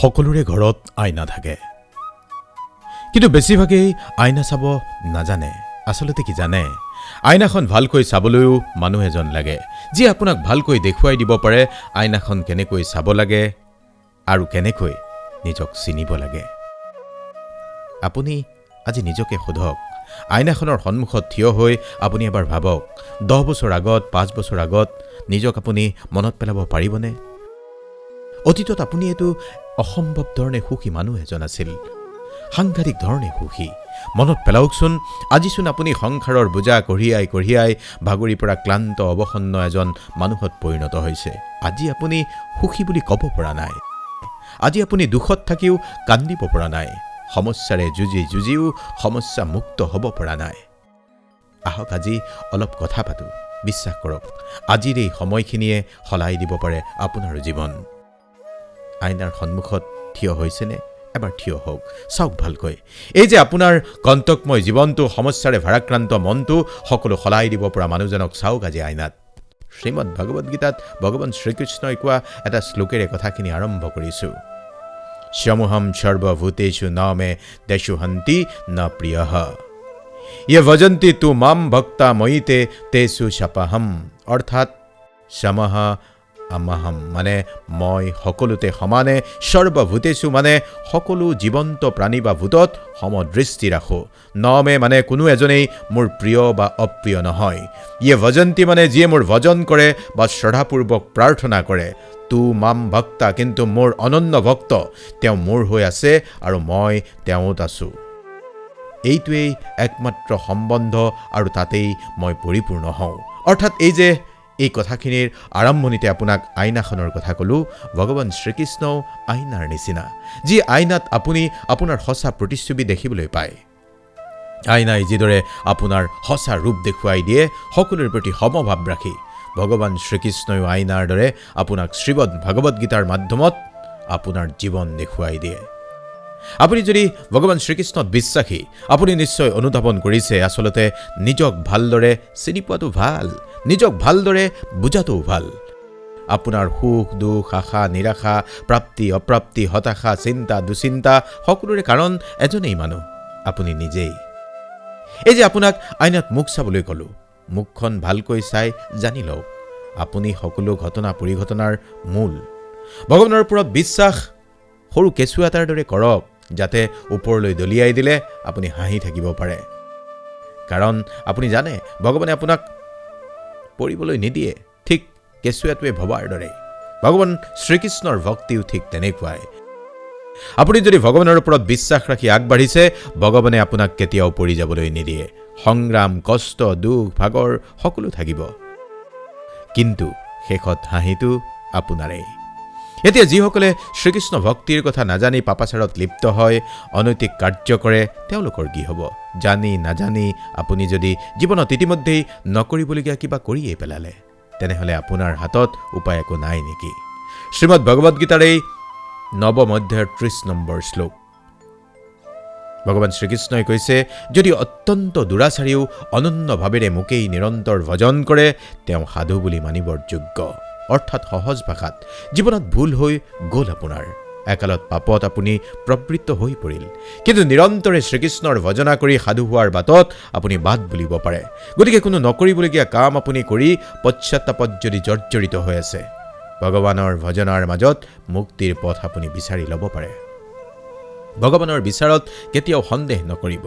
সকলোৰে ঘৰত আইনা থাকে, কিন্তু বেছিভাগেই আইনা চাব নাজানে। আচলতে কি জানে, আইনাখন ভালকৈ চাবলৈও মানুহ এজন লাগে, যি আপোনাক ভালকৈ দেখুৱাই দিব পাৰে আইনাখন কেনেকৈ চাব লাগে আৰু কেনেকৈ নিজক চিনিব লাগে। আপুনি আজি নিজকে সোধক, আইনাখনৰ সন্মুখত থিয় হৈ আপুনি এবাৰ ভাবক, 10 বছৰ আগত, 5 বছৰ আগত নিজক আপুনি মনত পেলাব পাৰিবনে? অতীতত আপুনি এইটো অসম্ভৱ ধৰণে সুখী মানুহ এজন আছিল, সাংঘাতিক ধৰণে সুখী। মনত পেলাওকচোন, আজিচোন আপুনি সংসাৰৰ বোজা কঢ়িয়াই ভাগৰি পৰা ক্লান্ত অৱসন্ন এজন মানুহত পৰিণত হৈছে। আজি আপুনি সুখী বুলি ক'ব পৰা নাই। আজি আপুনি দুখত থাকিও কান্দিব পৰা নাই, সমস্যাৰে যুঁজিও সমস্যা মুক্ত হ'ব পৰা নাই। আহক আজি অলপ কথা পাতোঁ। বিশ্বাস কৰক, আজিৰ এই সময়খিনিয়ে সলাই দিব পাৰে আপোনাৰ জীৱন। আইনাৰ সন্মুখত থিয় হৈছেনে? এবাৰ থিয় হওক, চাওক ভালকৈ। এই যে আপোনাৰ কণ্টকময় জীৱনটো, সমস্যাৰে ভাৰাক্ৰান্ত মনটো সকলো সলাই দিব পৰা মানুহজনক চাওক আজি আইনাত। শ্ৰীমদ ভাগৱত গীতাত ভগৱান শ্ৰীকৃষ্ণই কোৱা এটা শ্লোকেৰে কথাখিনি আৰম্ভ কৰিছোঁ। সমুহম সৰ্বভূতেষু ন মে দেশু হন্তি ন প্ৰিয়ঃ ইয়ে ভজন্তি তু মাম ভক্তা ময়িতে তেষু শপহম। অৰ্থাৎ সমহ আমহম মানে মই সকলোতে সমানে, সৰ্বভূতেষু মানে সকলো জীৱন্ত প্ৰাণী বা ভূতত সমদৃষ্টি ৰাখোঁ। ন মে মানে কোনো এজনেই মোৰ প্ৰিয় বা অপ্ৰিয় নহয়। ইয়ে ভজন্তি মানে যিয়ে মোৰ ভজন কৰে বা শ্ৰদ্ধাপূৰ্বক প্ৰাৰ্থনা কৰে। তু মাম ভক্তা কিন্তু মোৰ অনন্য ভক্ত, তেওঁ মোৰ হৈ আছে আৰু মই তেওঁত আছোঁ। এইটোৱেই একমাত্ৰ সম্বন্ধ আৰু তাতেই মই পৰিপূৰ্ণ হওঁ। অৰ্থাৎ এই কথাখিনিৰ আৰম্ভণিতে আপোনাক আইনাখনৰ কথা ক'লোঁ। ভগৱান শ্ৰীকৃষ্ণও আইনাৰ নিচিনা, যি আইনাত আপুনি আপোনাৰ সঁচা প্ৰতিচ্ছবি দেখিবলৈ পায়। আইনাই যিদৰে আপোনাৰ সঁচা ৰূপ দেখুৱাই দিয়ে, সকলোৰে প্ৰতি সমভাৱ ৰাখি, ভগৱান শ্ৰীকৃষ্ণয়ো আইনাৰ দৰে আপোনাক শ্ৰীমদ ভাগৱত গীতাৰ মাধ্যমত আপোনাৰ জীৱন দেখুৱাই দিয়ে। আপুনি যদি ভগৱান শ্ৰীকৃষ্ণত বিশ্বাসী, আপুনি নিশ্চয় অনুধাৱন কৰিছে আচলতে নিজক ভালদৰে চিনি পোৱাটো ভাল, নিজক ভালদৰে বুজাটোও ভাল। আপোনাৰ সুখ দুখ, আশা নিৰাশা, প্ৰাপ্তি অপ্ৰাপ্তি, হতাশা চিন্তা দুচিন্তা সকলোৰে কাৰণ এজনেই মানুহ, আপুনি নিজেই। এই যে আপোনাক আইনাত মুখ চাবলৈ ক'লোঁ, মুখখন ভালকৈ চাই জানি লওক, আপুনি সকলো ঘটনা পৰিঘটনাৰ মূল। ভগৱানৰ ওপৰত বিশ্বাস সৰু কেঁচুৱা এটাৰ দৰে কৰক, যাতে ওপৰলৈ দলিয়াই দিলে আপুনি হাঁহি থাকিব পাৰে। কাৰণ আপুনি জানে ভগৱানে আপোনাক পৰিবলৈ নিদিয়ে, ঠিক কেঁচুৱাটোৱে ভবাৰ দৰে। ভগৱান শ্ৰীকৃষ্ণৰ ভক্তিও ঠিক তেনেকুৱাই। আপুনি যদি ভগৱানৰ ওপৰত বিশ্বাস ৰাখি আগবাঢ়িছে, ভগৱানে আপোনাক কেতিয়াও পৰি যাবলৈ নিদিয়ে। সংগ্ৰাম, কষ্ট, দুখ, ভাগৰ সকলো থাকিব, কিন্তু শেষত হাঁহিটো আপোনাৰেই। এতিয়া যিসকলে শ্ৰীকৃষ্ণ ভক্তিৰ কথা নাজানি পাপাচাৰত লিপ্ত হয়, অনৈতিক কাৰ্য কৰে, তেওঁলোকৰ কি হ'ব? জানি নাজানি আপুনি যদি জীৱনত ইতিমধ্যেই নকৰিবলগীয়া কিবা কৰিয়েই পেলালে, তেনেহ'লে আপোনাৰ হাতত উপায় একো নাই নেকি? শ্ৰীমদ ভাগৱত গীতাৰ এই নৱম অধ্যায়ৰ 30 নম্বৰ শ্লোক। ভগৱান শ্ৰীকৃষ্ণই কৈছে, যদি অত্যন্ত দুৰাচাৰীও অনন্য ভাৱেৰে মোকেই নিৰন্তৰ ভজন কৰে, তেওঁ সাধু বুলি মানিবৰ যোগ্য। অৰ্থাৎ সহজ ভাষাত, জীৱনত ভুল হৈ গ'ল আপোনাৰ, একালত পাপত আপুনি প্ৰবৃত্ত হৈ পৰিল, কিন্তু নিৰন্তৰে শ্ৰীকৃষ্ণৰ ভজনা কৰি সাধু হোৱাৰ বাটত আপুনি বাট বুলিব পাৰে। গতিকে কোনো নকৰিবলগীয়া কাম আপুনি কৰি পশ্চাত্তাপত যদি জৰ্জৰিত হৈ আছে, ভগৱানৰ ভজনাৰ মাজত মুক্তিৰ পথ আপুনি বিচাৰি ল'ব পাৰে। ভগৱানৰ বিচাৰত কেতিয়াও সন্দেহ নকৰিব।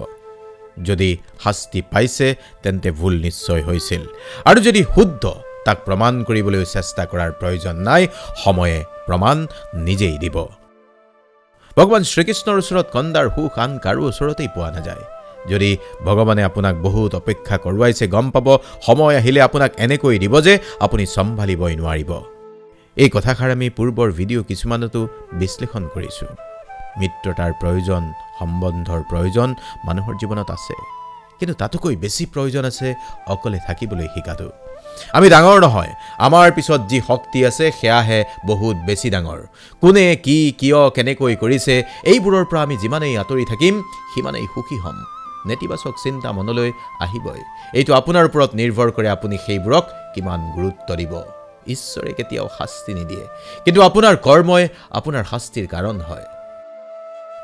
যদি শাস্তি পাইছে তেন্তে ভুল নিশ্চয় হৈছিল, আৰু যদি শুদ্ধ তাক প্ৰমাণ কৰিবলৈ চেষ্টা কৰাৰ প্ৰয়োজন নাই, সময়ে প্ৰমাণ নিজেই দিব। ভগৱান শ্ৰীকৃষ্ণৰ ওচৰত কন্দাৰ সুখ আন কাৰো ওচৰতেই পোৱা নাযায়। যদি ভগৱানে আপোনাক বহুত অপেক্ষা কৰোৱাইছে, গম পাব সময় আহিলে আপোনাক এনেকৈ দিব যে আপুনি চম্ভালিবই নোৱাৰিব। এই কথাষাৰ আমি পূৰ্বৰ ভিডিঅ' কিছুমানতো বিশ্লেষণ কৰিছোঁ। মিত্ৰতাৰ প্ৰয়োজন, সম্বন্ধৰ প্ৰয়োজন মানুহৰ জীৱনত আছে, কিন্তু তাতোকৈ বেছি প্ৰয়োজন আছে অকলে থাকিবলৈ শিকাটো। আমি ডাঙৰ নহয়, আমাৰ পিছত যি শক্তি আছে সেয়াহে বহুত বেছি ডাঙৰ। কোনে কি কিয় কেনেকৈ কৰিছে এইবোৰৰ পৰা আমি যিমানেই আঁতৰি থাকিম, সিমানেই সুখী হ'ম। নেতিবাচক চিন্তা মনলৈ আহিবই। এইটো আপোনাৰ ওপৰত নিৰ্ভৰ কৰে, আপুনি সেইবোৰক কিমান গুৰুত্ব দিব। ঈশ্বৰে কেতিয়াও শাস্তি নিদিয়ে, কিন্তু আপোনাৰ কৰ্মই আপোনাৰ শাস্তিৰ কাৰণ হয়।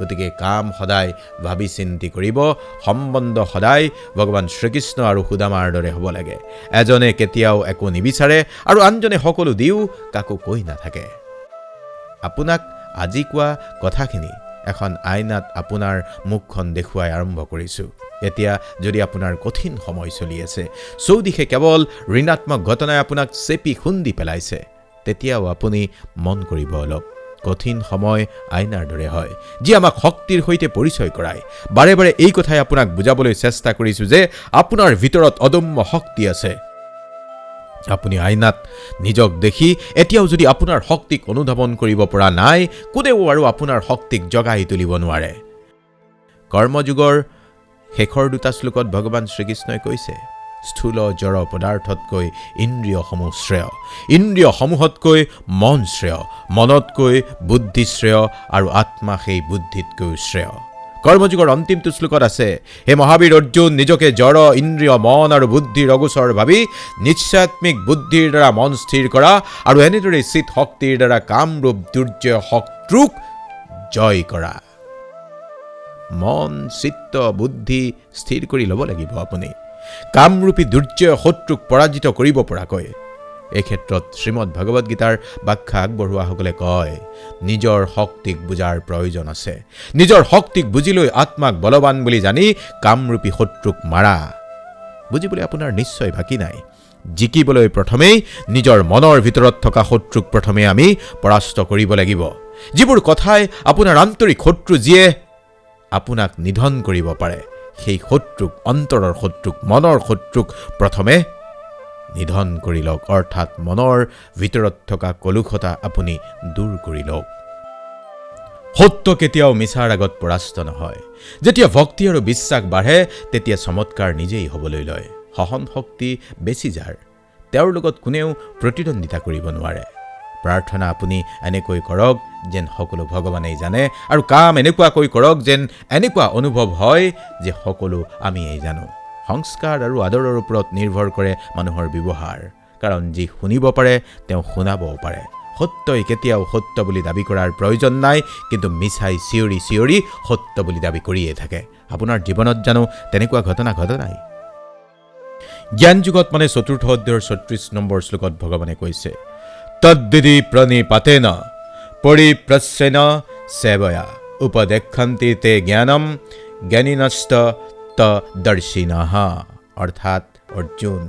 গতিকে কাম সদায় ভাবি চিন্তি কৰিব, সম্বন্ধ সদায় ভগৱান শ্ৰীকৃষ্ণ আৰু সুদামাৰ দৰে হ'ব লাগে। এজনে কেতিয়াও একো নিবিচাৰে আৰু আনজনে সকলো দিও কাকো কৈ নাথাকে। আপোনাক আজি কোৱা কথাখিনি এখন আইনাত আপোনাৰ মুখখন দেখুৱাই আৰম্ভ কৰিছোঁ। এতিয়া যদি আপোনাৰ কঠিন সময় চলি আছে, চৌদিশে কেৱল ঋণাত্মক ঘটনাই আপোনাক চেপি খুন্দি পেলাইছে, তেতিয়াও আপুনি মন কৰিব অলপ। কঠিন সময় আইনাৰ দৰে হয়, যি আমাক শক্তিৰ সৈতে পৰিচয় কৰায়। বাৰে বাৰে এই কথাই আপোনাক বুজাবলৈ চেষ্টা কৰিছোঁ যে আপোনাৰ ভিতৰত অদম্য শক্তি আছে। আপুনি আইনাত নিজক দেখি এতিয়াও যদি আপোনাৰ শক্তিক অনুধাৱন কৰিব পৰা নাই, কোনেও আৰু আপোনাৰ শক্তিক জগাই তুলিব নোৱাৰে। কৰ্মযোগৰ শেষৰ 2টা শ্লোকত ভগৱান শ্ৰীকৃষ্ণই কৈছে, স্থূল জড় পদাৰ্থতকৈ ইন্দ্ৰিয়সমূহ শ্ৰেয়, ইন্দ্ৰিয়সমূহতকৈ মন শ্ৰেয়, মনতকৈ বুদ্ধি শ্ৰেয় আৰু আত্মা সেই বুদ্ধিতকৈও শ্ৰেয়। কৰ্মযোগৰ অন্তিমটো শ্লোকত আছে, হে মহাবীৰ অৰ্জুন, নিজকে জড়, ইন্দ্ৰিয়, মন আৰু বুদ্ধিৰ অগোচৰ ভাবি নিশ্চয়াত্মিক বুদ্ধিৰ দ্বাৰা মন স্থিৰ কৰা আৰু এনেদৰে চিত শক্তিৰ দ্বাৰা কামৰূপ দুৰ্জয় শত্ৰুক জয় কৰা। মন, চিত্ত, বুদ্ধি স্থিৰ কৰি ল'ব লাগিব আপুনি, কামৰূপী দুৰ্জয় শত্ৰুক পৰাজিত কৰিব পৰাকৈ। এই ক্ষেত্ৰত শ্ৰীমদ ভগৱদ গীতাৰ ব্যাখ্যা আগবঢ়োৱাসকলে কয়, নিজৰ শক্তিক বুজাৰ প্ৰয়োজন আছে। নিজৰ শক্তিক বুজি লৈ আত্মাক বলৱান বুলি জানি কামৰূপী শত্ৰুক মাৰা। বুজিবলৈ আপোনাৰ নিশ্চয় বাকী নাই। জিকিবলৈ প্ৰথমেই নিজৰ মনৰ ভিতৰত থকা শত্ৰুক প্ৰথমে আমি পৰাস্ত কৰিব লাগিব। যিবোৰ কথাই আপোনাৰ আন্তৰিক শত্ৰু, যিয়ে আপোনাক নিধন কৰিব পাৰে, সেই শত্ৰুক, অন্তৰৰ শত্ৰুক, মনৰ শত্ৰুক প্ৰথমে নিধন কৰি লওক, অৰ্থাৎ মনৰ ভিতৰত থকা কলুষতা আপুনি দূৰ কৰি লওক। সত্য কেতিয়াও মিছাৰ আগত পৰাস্ত নহয়। যেতিয়া ভক্তি আৰু বিশ্বাস বাঢ়ে, তেতিয়া চমৎকাৰ নিজেই হ'বলৈ লয়। সহন শক্তি বেছি যাৰ, তেওঁৰ লগত কোনেও প্ৰতিদ্বন্দ্বিতা কৰিব নোৱাৰে। প্ৰাৰ্থনা আপুনি এনেকৈ কৰক যেন সকলো ভগৱানেই জানে, আৰু কাম এনেকুৱাকৈ কৰক যেন এনেকুৱা অনুভৱ হয় যে সকলো আমিয়েই জানো। সংস্কাৰ আৰু আদৰৰ ওপৰত নিৰ্ভৰ কৰে মানুহৰ ব্যৱহাৰ, কাৰণ যি শুনিব পাৰে তেওঁ শুনাবও পাৰে। সত্যই কেতিয়াও সত্য বুলি দাবী কৰাৰ প্ৰয়োজন নাই, কিন্তু মিছাই চিঞৰি চিঞৰি সত্য বুলি দাবী কৰিয়ে থাকে। আপোনাৰ জীৱনত জানো তেনেকুৱা ঘটনা ঘটা নাই? জ্ঞান যুগত মানে 4ৰ্থ অধ্যায়ৰ 36 নম্বৰ শ্লোকত ভগৱানে কৈছে, তদ্বিধি প্ৰণিপাতেন পৰিপ্ৰচ্ছেন সেৱয়া উপদেক্ষন্তি তে জ্ঞানম জ্ঞানিনস্ত তদৰ্শিনঃ। অৰ্থাৎ অৰ্জুন,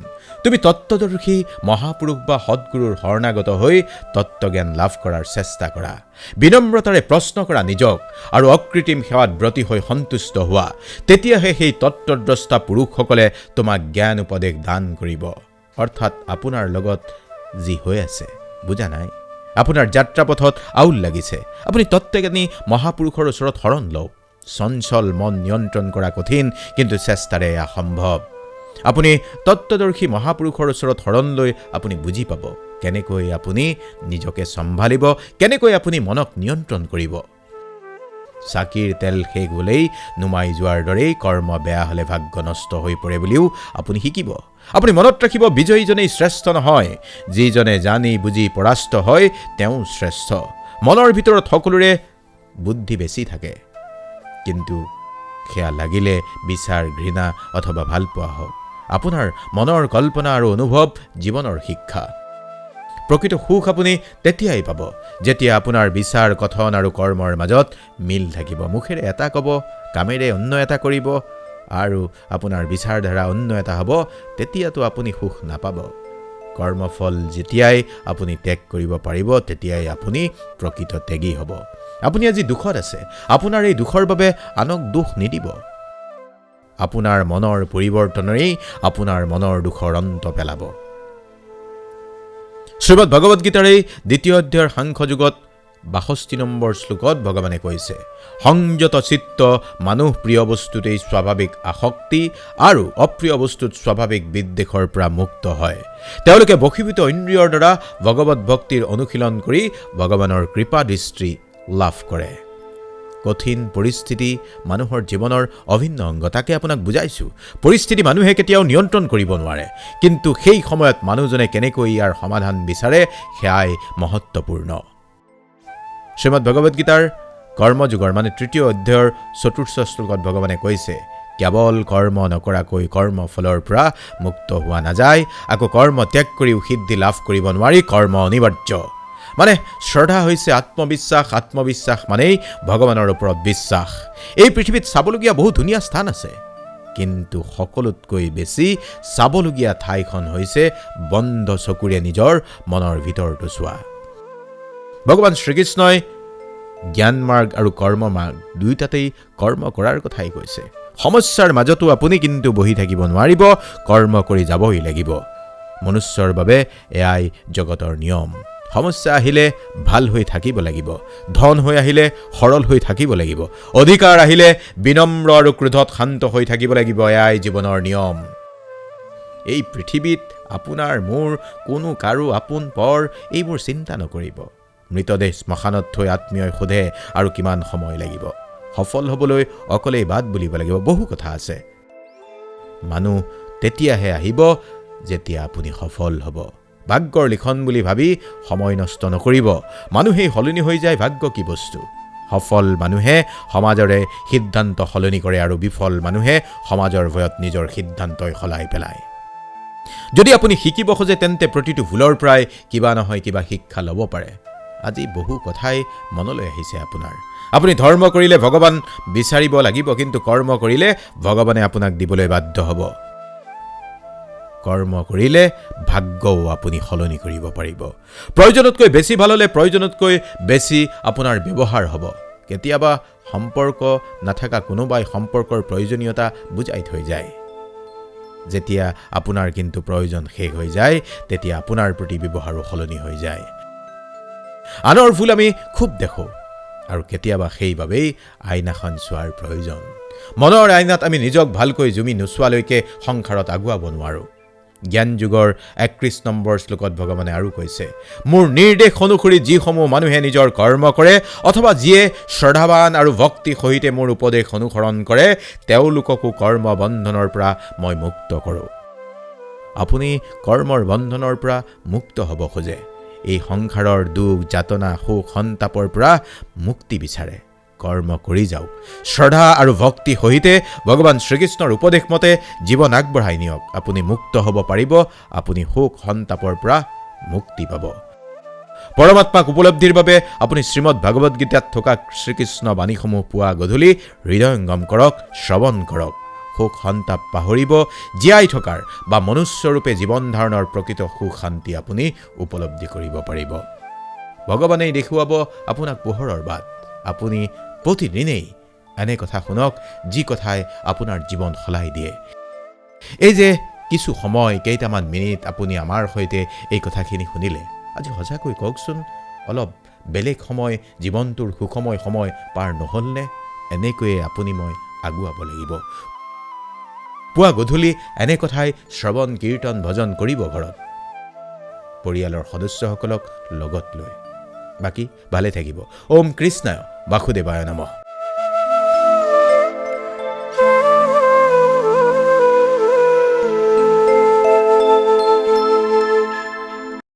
তুমি তত্ত্বদৰ্শী মহাপুৰুষ বা সৎগুৰুৰ শৰণাগত হৈ তত্ত্বজ্ঞান লাভ কৰাৰ চেষ্টা কৰা। বিনম্ৰতাৰে প্ৰশ্ন কৰা নিজক আৰু অকৃত্ৰিম সেৱাত ব্ৰতী হৈ সন্তুষ্ট হোৱা। তেতিয়াহে সেই তত্ত্বদ্ৰষ্টা পুৰুষসকলে তোমাক জ্ঞান উপদেশ দান কৰিব। অৰ্থাৎ আপোনাৰ লগত যি হৈ আছে, বুজা নাই? আপোনাৰ যাত্ৰাপথত আউল লাগিছে, আপুনি তত্ত্বজ্ঞানী মহাপুৰুষৰ ওচৰত শৰণ লওক। চঞ্চল মন নিয়ন্ত্ৰণ কৰা কঠিন, কিন্তু চেষ্টাৰে এয়া সম্ভৱ। আপুনি তত্ত্বদৰ্শী মহাপুৰুষৰ ওচৰত শৰণ লৈ আপুনি বুজি পাব কেনেকৈ আপুনি নিজকে চম্ভালিব, কেনেকৈ আপুনি মনক নিয়ন্ত্ৰণ কৰিব। চাকিৰ তেল শেষ হ'লেই নুমাই যোৱাৰ দৰেই কৰ্ম বেয়া হ'লে ভাগ্য নষ্ট হৈ পৰে বুলিও আপুনি শিকিব। আপুনি মনত ৰাখিব, বিজয়ীজনেই শ্ৰেষ্ঠ নহয়, যিজনে জানি বুজি পৰাস্ত হয় তেওঁ শ্ৰেষ্ঠ। মনৰ ভিতৰত সকলোৰে বুদ্ধি বেছি থাকে, কিন্তু সেয়া লাগিলে বিচাৰ, ঘৃণা অথবা ভালপোৱা হওক। আপোনাৰ মনৰ কল্পনা আৰু অনুভৱ জীৱনৰ শিক্ষা। প্ৰকৃত সুখ আপুনি তেতিয়াই পাব যেতিয়া আপোনাৰ বিচাৰ, কথন আৰু কৰ্মৰ মাজত মিল থাকিব। মুখেৰে এটা ক'ব, কামেৰে অন্য এটা কৰিব, আৰু আপোনাৰ বিচাৰধাৰা অন্য এটা হ'ব, তেতিয়াতো আপুনি সুখ নাপাব। কৰ্মফল যেতিয়াই আপুনি ত্যাগ কৰিব পাৰিব, তেতিয়াই আপুনি প্ৰকৃত ত্যাগী হ'ব। আপুনি আজি দুখত আছে, আপোনাৰ এই দুখৰ বাবে আনক দোষ নিদিব। আপোনাৰ মনৰ পৰিৱৰ্তনেই আপোনাৰ মনৰ দুখৰ অন্ত পেলাব। শ্ৰীমদ ভগৱদ গীতাৰ এই 2য় অধ্যায়ৰ সাংখ্যযোগত 62 নম্বৰ শ্লোকত ভগৱানে কৈছে, সংযত চিত্ত মানুহ প্ৰিয় বস্তুতেই স্বাভাৱিক আসক্তি আৰু অপ্ৰিয় বস্তুত স্বাভাৱিক বিদ্বেষৰ পৰা মুক্ত হয়। তেওঁলোকে বশীভূত ইন্দ্ৰিয়ৰ দ্বাৰা ভগৱত ভক্তিৰ অনুশীলন কৰি ভগৱানৰ কৃপা দৃষ্টি লাভ কৰে। কঠিন পৰিস্থিতি মানুহৰ জীৱনৰ অভিন্ন অংগ। তাকে আপোনাক বুজাইছোঁ। পৰিস্থিতি মানুহে কেতিয়াও নিয়ন্ত্ৰণ কৰিব নোৱাৰে, কিন্তু সেই সময়ত মানুহজনে কেনেকৈ ইয়াৰ সমাধান বিচাৰে সেয়াই মহত্বপূৰ্ণ। শ্ৰীমদ ভগৱদ গীতাৰ কৰ্মযোগৰ 3য় অধ্যায়ৰ 4ৰ্থ শ্লোকত ভগৱানে কৈছে, কেৱল কৰ্ম নকৰাকৈ কৰ্মফলৰ পৰা মুক্ত হোৱা নাযায়, আকৌ কৰ্ম ত্যাগ কৰিও সিদ্ধি লাভ কৰিব নোৱাৰি, কৰ্ম অনিবাৰ্য। শ্ৰদ্ধা হৈছে আত্মবিশ্বাস, আত্মবিশ্বাস মানেই ভগৱানৰ ওপৰত বিশ্বাস। এই পৃথিৱীত চাবলগীয়া বহু ধুনীয়া স্থান আছে, কিন্তু সকলোতকৈ বেছি চাবলগীয়া ঠাইখন হৈছে বন্ধ চকুৰে নিজৰ মনৰ ভিতৰটো চোৱা। ভগৱান শ্ৰীকৃষ্ণই জ্ঞান মাৰ্গ আৰু কৰ্ম মাৰ্গ দুয়োটাতেই কৰ্ম কৰাৰ কথাই কৈছে। সমস্যাৰ মাজতো আপুনি কিন্তু বহি থাকিব নোৱাৰিব, কৰ্ম কৰি যাবই লাগিব। মনুষ্যৰ বাবে এয়াই জগতৰ নিয়ম। সমস্যা আহিলে ভাল হৈ থাকিব লাগিব, ধন হৈ আহিলে সৰল হৈ থাকিব লাগিব, অধিকাৰ আহিলে বিনম্ৰ আৰু ক্ৰোধত শান্ত হৈ থাকিব লাগিব, এয়াই জীৱনৰ নিয়ম। এই পৃথিৱীত আপোনাৰ মোৰ কোনো কাৰো আপোন পৰ এইবোৰ চিন্তা নকৰিব। মৃতদেহ শ্মশানত থৈ আত্মীয়ই সোধে আৰু কিমান সময় লাগিব। সফল হ'বলৈ অকলেই বাট বুলিব লাগিব, বহু কথা আছে। মানুহ তেতিয়াহে আহিব যেতিয়া আপুনি সফল হ'ব। ভাগ্যৰ লিখন বুলি ভাবি সময় নষ্ট নকৰিব। মানুহেই সলনি হৈ যায়, ভাগ্য কি বস্তু। সফল মানুহে সমাজৰে সিদ্ধান্ত সলনি কৰে আৰু বিফল মানুহে সমাজৰ ভয়ত নিজৰ সিদ্ধান্তই সলাই পেলায়। যদি আপুনি শিকিব খোজে তেন্তে প্ৰতিটো ভুলৰ পৰাই কিবা নহয় কিবা শিক্ষা ল'ব পাৰে। আজি বহু কথাই মনলৈ আহিছে আপোনাৰ। আপুনি ধৰ্ম কৰিলে ভগৱান বিচাৰিব লাগিব, কিন্তু কৰ্ম কৰিলে ভগৱানে আপোনাক দিবলৈ বাধ্য হ'ব। কৰ্ম কৰিলে ভাগ্যও আপুনি সলনি কৰিব পাৰিব। প্ৰয়োজনতকৈ বেছি ভাল হ'লে প্ৰয়োজনতকৈ বেছি আপোনাৰ ব্যৱহাৰ হ'ব। কেতিয়াবা সম্পৰ্ক নাথাকা কোনোবাই সম্পৰ্কৰ প্ৰয়োজনীয়তা বুজাই থৈ যায়। যেতিয়া আপোনাৰ কিন্তু প্ৰয়োজন শেষ হৈ যায়, তেতিয়া আপোনাৰ প্ৰতি ব্যৱহাৰো সলনি হৈ যায়। আনৰ ভুল আমি খুব দেখোঁ, আৰু কেতিয়াবা সেইবাবেই আইনাখন চোৱাৰ প্ৰয়োজন। মনৰ আইনাত আমি নিজক ভালকৈ জুমি নোচোৱালৈকে সংসাৰত আগুৱাব নোৱাৰোঁ। জ্ঞান যুগৰ 31 নম্বৰ শ্লোকত ভগৱানে আৰু কৈছে, মোৰ নিৰ্দেশ অনুসৰি যিসমূহ মানুহে নিজৰ কৰ্ম কৰে অথবা যিয়ে শ্ৰদ্ধাৱান আৰু ভক্তি সহিতে মোৰ উপদেশ অনুসৰণ কৰে, তেওঁলোককো কৰ্ম বন্ধনৰ পৰা মই মুক্ত কৰোঁ। আপুনি কৰ্মৰ বন্ধনৰ পৰা মুক্ত হ'ব খোজে, এই সংসাৰৰ দুখ যাতনা সুখ সন্তাপৰ পৰা মুক্তি বিচাৰে, কৰ্ম কৰি যাওক। শ্ৰদ্ধা আৰু ভক্তি সহিতে ভগৱান শ্ৰীকৃষ্ণৰ উপদেশ মতে জীৱন আগবঢ়াই নিয়ক। আপুনি মুক্ত হ'ব পাৰিব, আপুনি সুখ সন্তাপৰ পৰা মুক্তি পাব। পৰমাত্মাক উপলব্ধিৰ বাবে আপুনি শ্ৰীমদ ভাগৱত গীতাত থকা শ্ৰীকৃষ্ণ বাণীসমূহ পুৱা গধূলি হৃদয়ংগম কৰক, শ্ৰৱণ কৰক। সুখ সন্তাপ পাহৰিব, জীয়াই থকাৰ বা মনুষ্যৰূপে জীৱন ধাৰণৰ প্ৰকৃত সুখ শান্তি আপুনি উপলব্ধি কৰিব পাৰিব। ভগৱানেই দেখুৱাব আপোনাক পোহৰৰ বাট। আপুনি প্ৰতিদিনেই এনে কথা শুনক যি কথাই আপোনাৰ জীৱন সলাই দিয়ে। এই যে কিছু সময়, কেইটামান মিনিট আপুনি আমাৰ সৈতে এই কথাখিনি শুনিলে, আজি সঁচাকৈ কওকচোন, অলপ বেলেগ সময় জীৱনটোৰ সুখময় সময় পাৰ নহ'লনে? এনেকৈয়ে আপুনি মই আগুৱাব লাগিব। পুৱা গধূলি এনে কথাই শ্ৰৱণ কীৰ্তন ভজন কৰিব ঘৰত, পৰিয়ালৰ সদস্যসকলক লগত লৈ। বাকী ভালে থাকিব। ওম কৃষ্ণায় বাসুদেৱায় নমঃ।